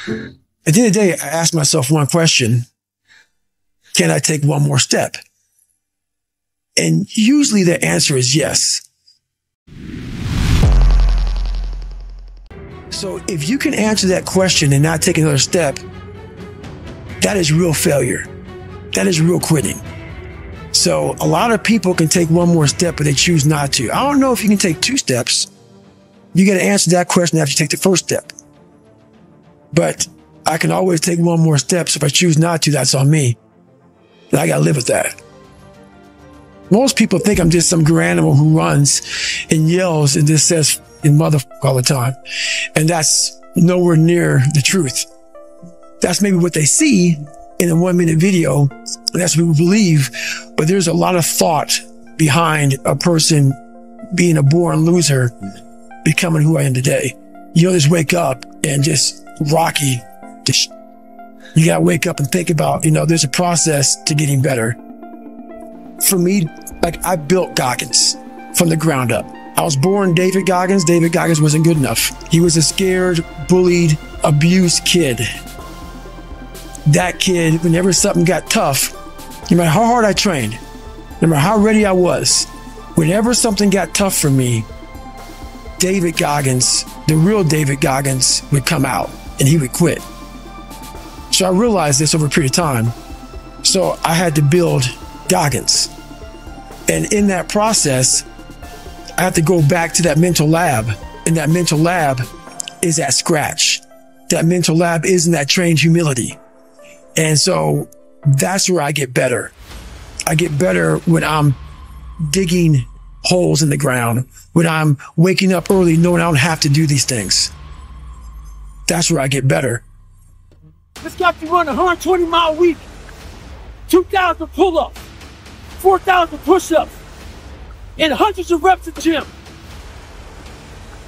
At the end of the day, I asked myself one question: can I take one more step? And usually the answer is yes. So if you can answer that question and not take another step, that is real failure. That is real quitting. So a lot of people can take one more step, but they choose not to. I don't know if you can take 2 steps. You got to answer that question after you take the first step. But I can always take one more step. So if I choose not to, that's on me. And I got to live with that. Most people think I'm just some animal who runs and yells and just says in motherfucker all the time. And that's nowhere near the truth. That's maybe what they see in a 1-minute video. And that's what we believe. But there's a lot of thought behind a person being a born loser, becoming who I am today. You don't just wake up and just rocky. You got to wake up and think about, there's a process to getting better. For me, like, I built Goggins from the ground up. I was born David Goggins. David Goggins wasn't good enough. He was a scared, bullied, abused kid. That kid, whenever something got tough, no matter how hard I trained, no matter how ready I was, whenever something got tough for me, David Goggins, the real David Goggins, would come out and he would quit. So I realized this over a period of time. So I had to build Goggins. And in that process, I have to go back to that mental lab. And that mental lab is at scratch. That mental lab is in that trained humility. And so that's where I get better. I get better when I'm digging holes in the ground, when I'm waking up early knowing I don't have to do these things. That's where I get better. This guy can run 120 mile a week, 2,000 pull-ups, 4,000 push-ups, and hundreds of reps at the gym.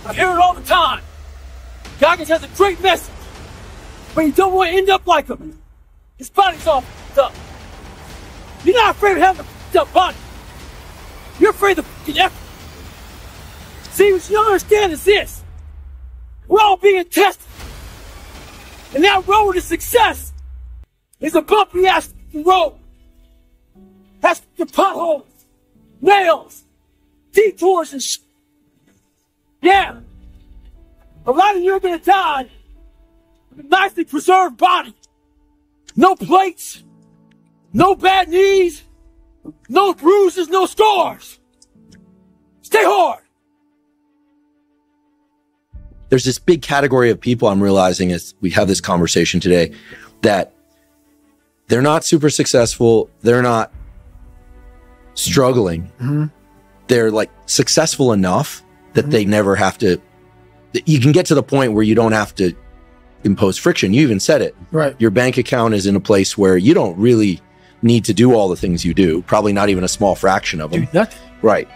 I hear it all the time. Goggins has a great message, but you don't want to end up like him. His body's all f***ed up. You're not afraid of having a f***ed up body. You're afraid of f***ing effort. See, what you don't understand is this. We're all being tested. And that road to success is a bumpy ass road. Has the potholes, nails, detours and shit. Yeah. A lot of you are gonna die with a nicely preserved body. No plates, no bad knees, no bruises, no scars. Stay hard. There's this big category of people I'm realizing as we have this conversation today that they're not super successful. They're not struggling. Mm-hmm. They're like successful enough that they never have to, you can get to the point where you don't have to impose friction. You even said it. Right. Your bank account is in a place where you don't really need to do all the things you do. Probably not even a small fraction of them. Do nothing. Right.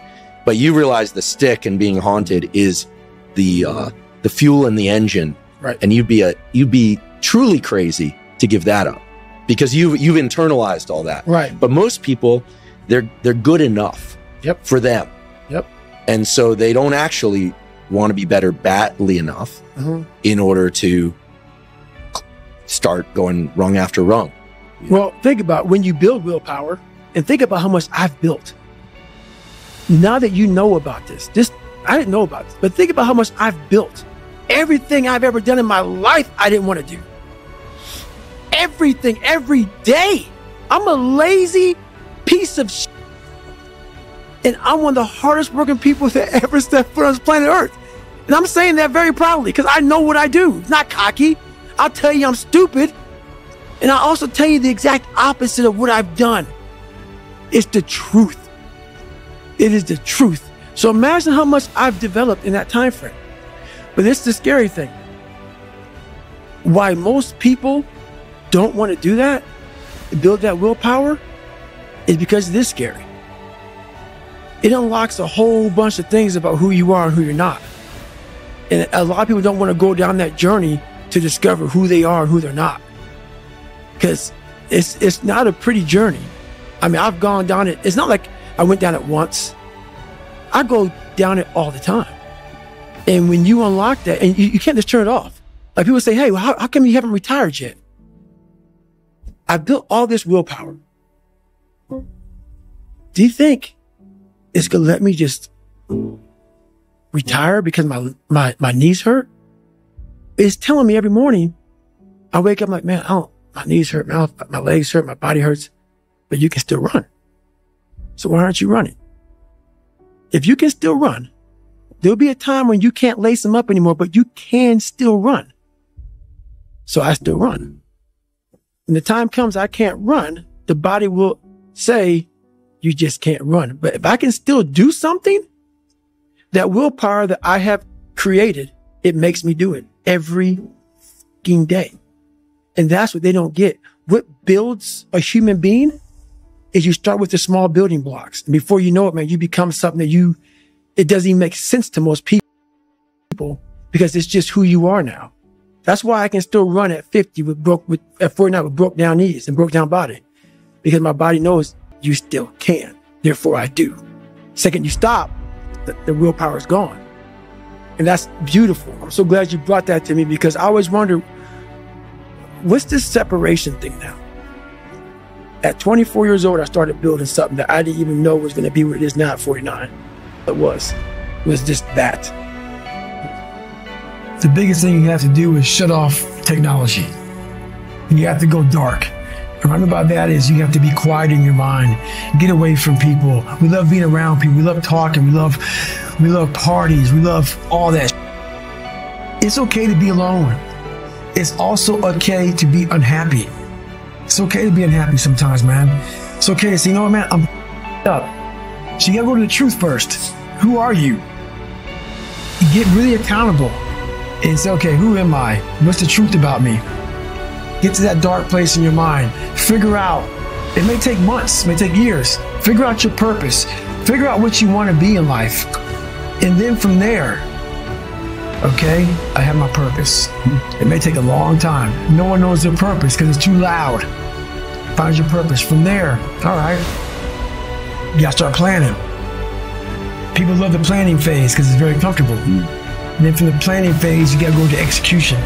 But you realize the stick and being haunted is the fuel in the engine. Right. And you'd be truly crazy to give that up because you've internalized all that. Right. But most people, they're good enough. Yep. For them. Yep. And so they don't actually want to be better badly enough in order to start going rung after rung. Well, think about when you build willpower and think about how much I've built. Now that you know about this, I didn't know about this, but think about how much I've built. Everything I've ever done in my life, I didn't want to do. Everything, every day. I'm a lazy piece of shit. And I'm one of the hardest working people that ever stepped foot on this planet Earth. And I'm saying that very proudly because I know what I do. It's not cocky. I'll tell you I'm stupid. And I'll also tell you the exact opposite of what I've done. It's the truth. It is the truth. So imagine how much I've developed in that time frame. But this is the scary thing. Why most people don't want to do that, build that willpower, is because it is scary. It unlocks a whole bunch of things about who you are and who you're not. And a lot of people don't want to go down that journey to discover who they are and who they're not. Because it's not a pretty journey. I mean, I've gone down it. It's not like I went down it once. I go down it all the time. And when you unlock that, and you can't just turn it off. Like people say, hey, well, how come you haven't retired yet? I built all this willpower. Do you think it's going to let me just retire because my knees hurt? It's telling me every morning, I wake up like, man, my knees hurt, my legs hurt, my body hurts, but you can still run. So why aren't you running? If you can still run, there'll be a time when you can't lace them up anymore, but you can still run. So I still run. When the time comes I can't run, the body will say, you just can't run. But if I can still do something, that willpower that I have created, it makes me do it every fucking day. And that's what they don't get. What builds a human being is you start with the small building blocks. And before you know it, man, you become something that it doesn't even make sense to most people because it's just who you are now. That's why I can still run at 50 at 49 with broke down knees and broke down body, because my body knows you still can. Therefore I do. Second you stop, the willpower is gone. And that's beautiful. I'm so glad you brought that to me, because I always wonder, what's this separation thing now? At 24 years old, I started building something that I didn't even know was going to be what it is now at 49. It was just that. The biggest thing you have to do is shut off technology. You have to go dark. And what I mean by that is you have to be quiet in your mind, get away from people. We love being around people. We love talking. We love parties. We love all that. It's okay to be alone. It's also okay to be unhappy. It's okay to be unhappy sometimes, man. It's okay to say, you know what, man, I'm up. So you gotta go to the truth first. Who are you? You get really accountable and say, okay, who am I? What's the truth about me? Get to that dark place in your mind. Figure out, it may take months, it may take years. Figure out your purpose. Figure out what you want to be in life. And then from there, okay, I have my purpose. It may take a long time. No one knows their purpose because it's too loud. Find your purpose. From there, all right, you gotta start planning. People love the planning phase because it's very comfortable. And then from the planning phase, you gotta go to execution.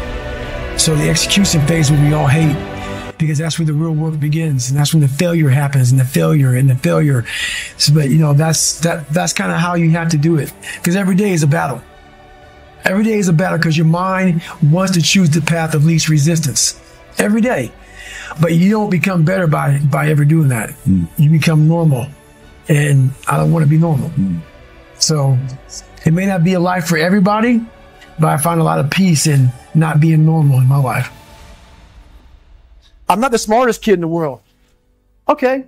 So the execution phase, what we all hate, because that's where the real work begins, and that's when the failure happens, and the failure. So, but you know, that's kind of how you have to do it, because every day is a battle. Every day is a battle because your mind wants to choose the path of least resistance every day. But you don't become better by ever doing that. You become normal, and I don't want to be normal. So it may not be a life for everybody, but I find a lot of peace in not being normal in my life. I'm not the smartest kid in the world. Okay.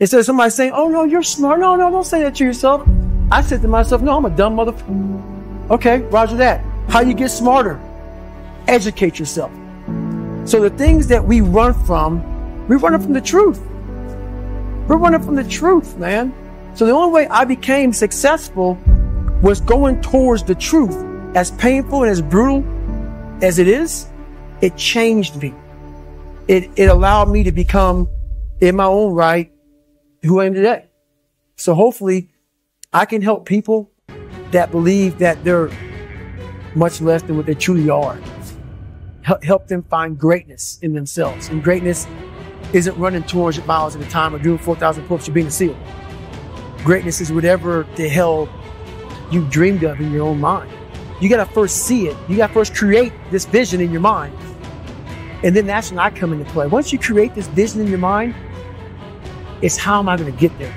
Instead of somebody saying, oh no, you're smart. No, don't say that to yourself. I said to myself, no, I'm a dumb motherfucker. Okay, roger that. How you get smarter? Educate yourself. So the things that we run from the truth. We're running from the truth, man. So the only way I became successful was going towards the truth. As painful and as brutal as it is, it changed me. It allowed me to become, in my own right, who I am today. So hopefully I can help people that believe that they're much less than what they truly are. Help them find greatness in themselves. And greatness isn't running 200 miles at a time or doing 4,000 pull-ups or being a SEAL. Greatness is whatever the hell you dreamed of in your own mind. You got to first see it. You got to first create this vision in your mind. And then that's when I come into play. Once you create this vision in your mind, it's how am I going to get there?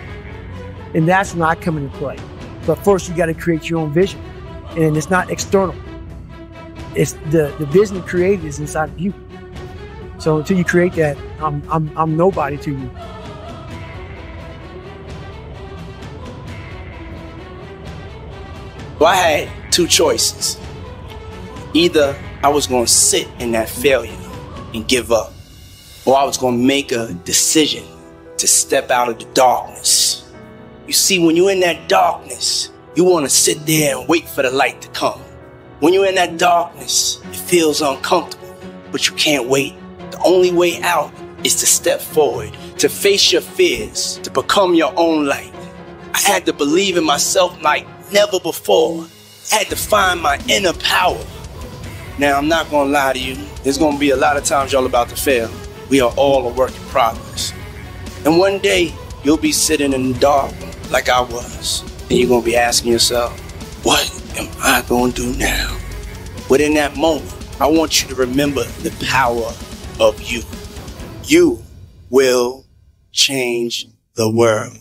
And that's when I come into play. But first you got to create your own vision. And it's not external. It's the vision created is inside of you. So until you create that, I'm nobody to you. Well, I had two choices. Either I was going to sit in that failure and give up, or I was going to make a decision to step out of the darkness. You see, when you're in that darkness, you want to sit there and wait for the light to come. When you're in that darkness, it feels uncomfortable, but you can't wait. The only way out is to step forward, to face your fears, to become your own light. I had to believe in myself like never before. I had to find my inner power. Now, I'm not gonna lie to you. There's gonna be a lot of times y'all about to fail. We are all a work in progress. And one day, you'll be sitting in the dark like I was. And you're gonna be asking yourself, what am I gonna do now? But in that moment, I want you to remember the power of you. You will change the world.